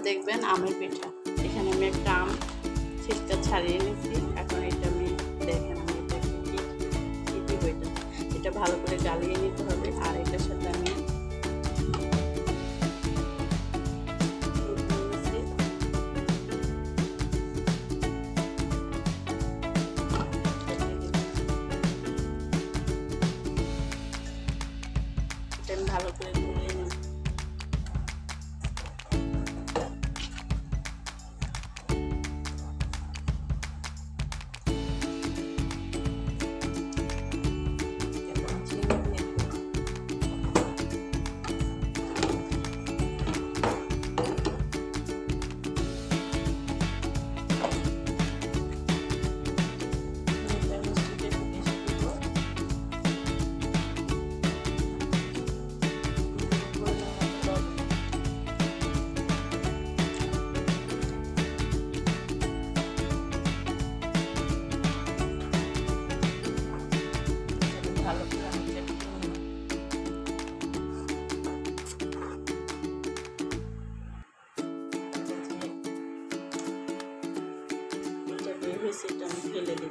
দেখবেন আমের পিঠা। এখানে আমি একটা আম ছিটটা ছাড়িয়ে নিয়েছি। এখন এটা আমি দেখেন আমি এটা কি দিব, এটা ভালো করে গালিয়ে নিতে হবে। আর এটার সাথে আমি ভালো করে গুলিয়ে নেব। সেটা আমি ফেলে দিই।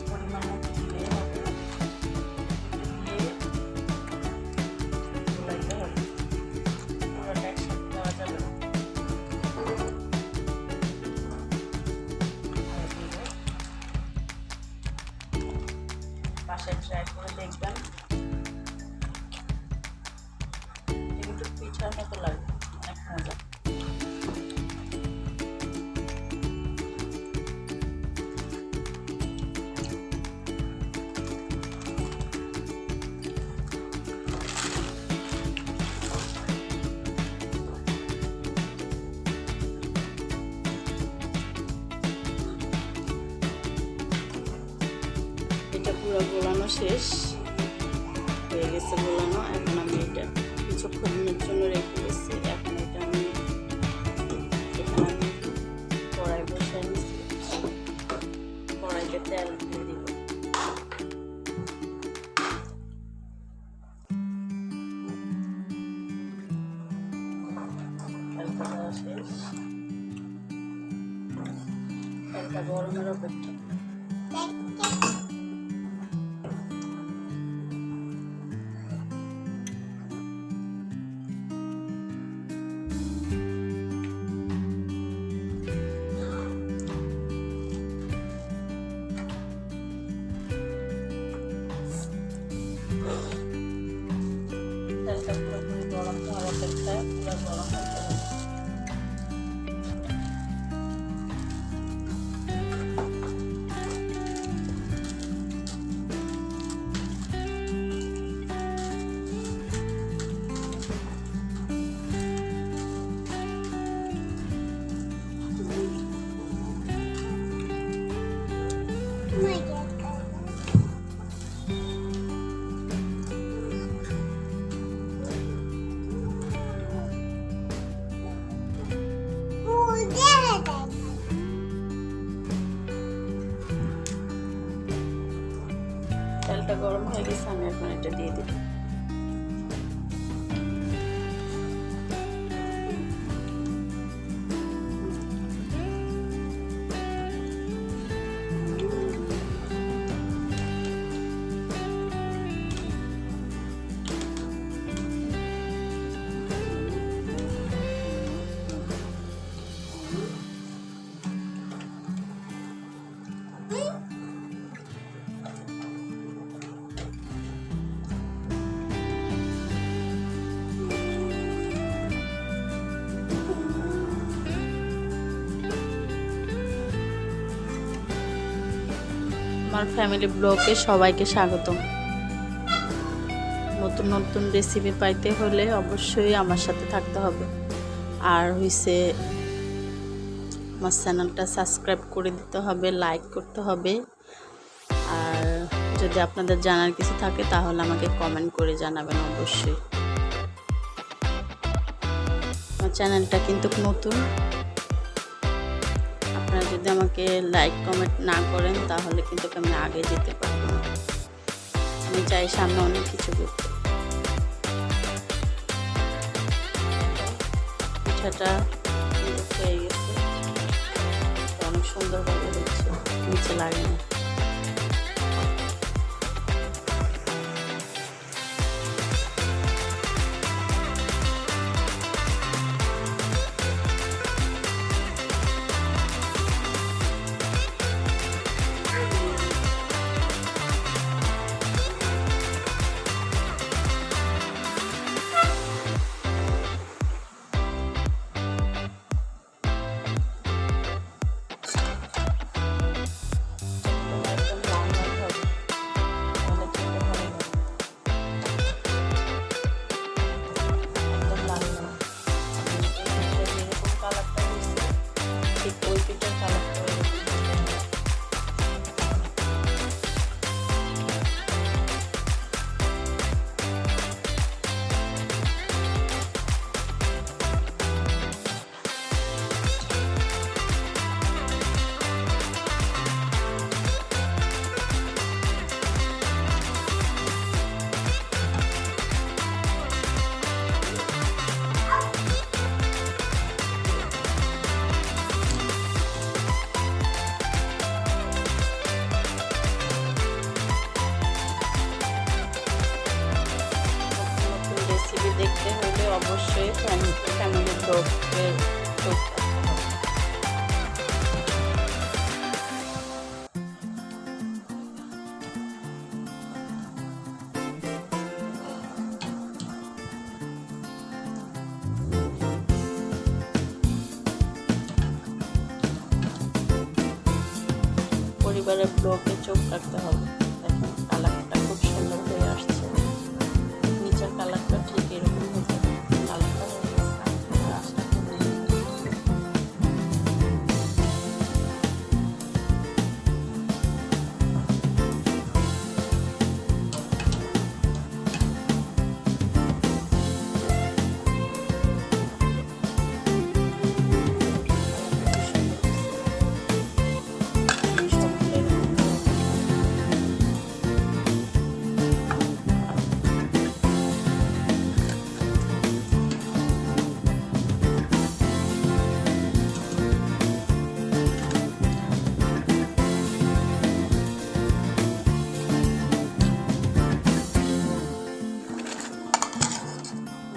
পরিমাণ মতো দিলে হবে, দিয়ে গোলাইতে হবে। পুরোটা একসাথে দেওয়া যাবে না। বাসায় ট্রাই করে দেখবেন, একটু পিঠার মতো লাগবে, অনেক মজা। এটা পুরো গোলানো শেষ হয়ে গেছে, গোলানো। এখন আমি এটা কিছুক্ষণের জন্য রেখে দিচ্ছি। এখন এটা আমি কড়াই বসাই নিচ্ছি। কড়াইতে তেল দিয়ে দিব। তেলটা দেওয়া শেষ, তেলটা গরমের অপেক্ষা। তেলটা পুরোপুরি গরম হওয়ার অপেক্ষায়, পুরো গরম হতে হবে। তেলটা গরম হয়ে গেছে, আমি এখন এটা দিয়ে দিব। আমার ফ্যামিলি ব্লগে সবাইকে স্বাগতম। নতুন নতুন রেসিপি পাইতে হলে অবশ্যই আমার সাথে থাকতে হবে। আর হইছে আমার চ্যানেলটা সাবস্ক্রাইব করে দিতে হবে, লাইক করতে হবে। আর যদি আপনাদের জানার কিছু থাকে তাহলে আমাকে কমেন্ট করে জানাবেন অবশ্যই। আমার আমার চ্যানেলটা কিন্তু নতুন, আপনারা যদি আমাকে লাইক কমেন্ট না করেন তাহলে কিন্তু আমি আগে যেতে পারবো না। আমি চাই সামনে অনেক কিছু করতে। পিঠাটা হয়ে গেছে, অনেক সুন্দরভাবে হচ্ছে, নিচে লাগে না। দেখতে হলে অবশ্যই ফ্যামিলি ব্লগে চোখ রাখতে হবে। পরিবারের ব্লগে চোখ রাখতে হবে। দেখেন কালারটা খুব সুন্দর হয়ে আসছে, নিচের কালারটা ঠিক এরকম হয়ে যাবে। কালারটা হয়ে গেছে,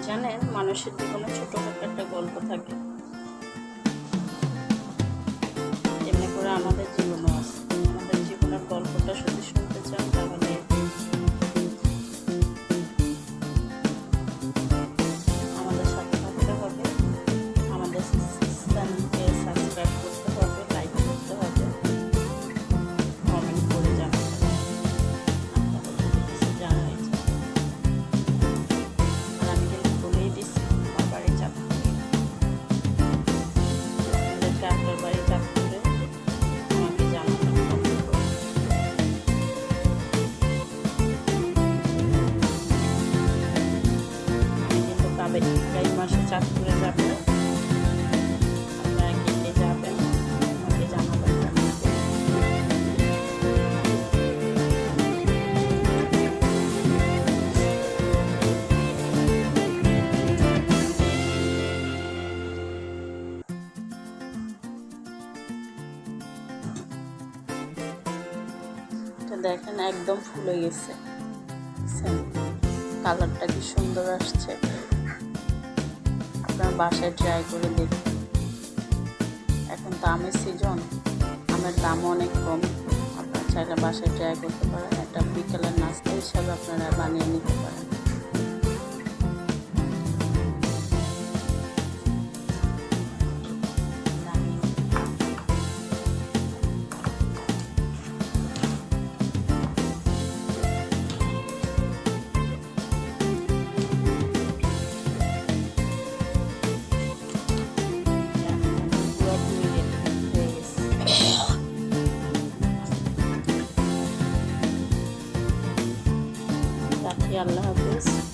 জানেন মানুষের জীবনে ছোটখাটো একটা গল্প থাকে, এমনি করে আমাদের জীবনও আছে। আমাদের জীবনের গল্পটা যদি শুনতে চান তাহলে আমাদের সাথে থাকতে হবে, আমাদের চ্যানেলকে সাবস্ক্রাইব করতে হবে, লাইক করতে হবে, কমেন্ট করে জানাতে হবে আপনাদের যদি কিছু জানার ইচ্ছা। আর আমি কিন্তু বলেই দিচ্ছি আমার বাড়ি চাঁদপুরে, আপনার বাড়ি চাঁদপুরে আমাকে জানাবেন কমেন্ট করে। আমি কিন্তু কাবেরী মাসে চাঁদপুরে যাব, আপনারা কে কে যাবেন আমাকে জানাবেন কমেন্ট করে। দেখেন একদম ফুলে গেছে, কালারটা কি সুন্দর আসছে। আপনার বাসায় ট্রাই করে দেখুন। এখন তো আমের সিজন, আমের দামও অনেক কম, আপনারা চাইলে বাসায় ট্রাই করতে পারেন। একটা বিকেলের নাস্তা হিসাবে আপনারা বানিয়ে নিতে পারেন। আল্লাহ হাফেজ।